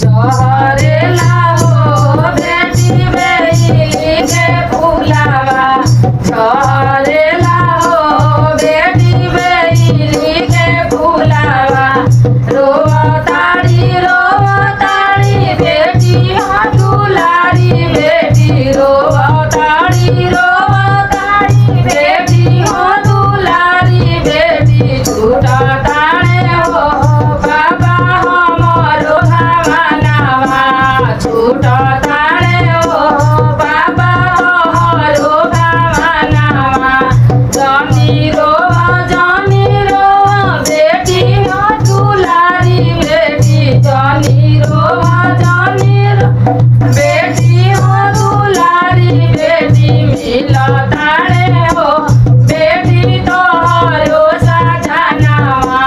झरेला हो बेटी बेली के फूलावा झरेला हो बेटी बेली के फूलावा रोवताड़ी बेटी दुलारी बेटी रोवताड़ी बेटी दुलारी बेटी छूटा ताणे हो बाबा हमरो भावनावा छूटा ताणे हो बाबा हमरो भावनावा जानी रो बेटी दुलारी बेटी जानी रो बेटी हो दुलारी बेटी मिला ताणे हो बेटी तोहरो सजनावा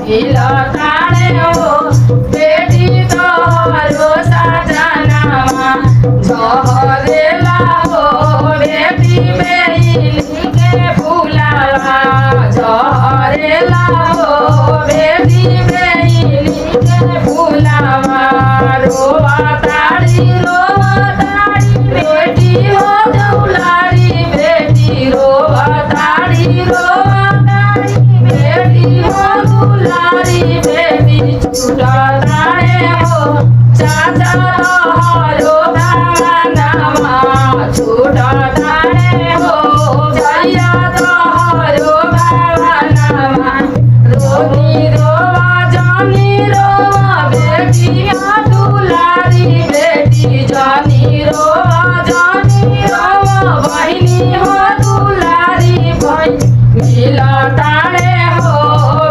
मिला ताणे हो बेटी तोहरो सजनावा झरेला हो बेटी बेली के फूलावा झरेला हो बेटी बेली के फूलावा रोवताड़ी बेटी हो दुलारी बेटी रोवताड़ी बेटी हो दुलारी बेटी छूटा ताणे हो चाचा तोहरो भावनावा छूटा ताणे हो जैया तोहरो भावनावा रोनी रोवा जानी रोवा बेटी दुलारी बेटी जानी रोवा बहिनी हो दुलारी बहिनी मिला ताणे हो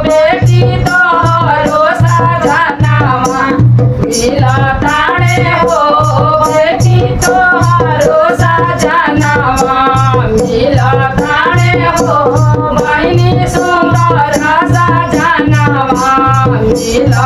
बेटी तोहरो सजनावा मिला ताणे हो बेटी तोहरो सजनावा मिला ताणे हो बहिनी सुंदर सजनावा मिला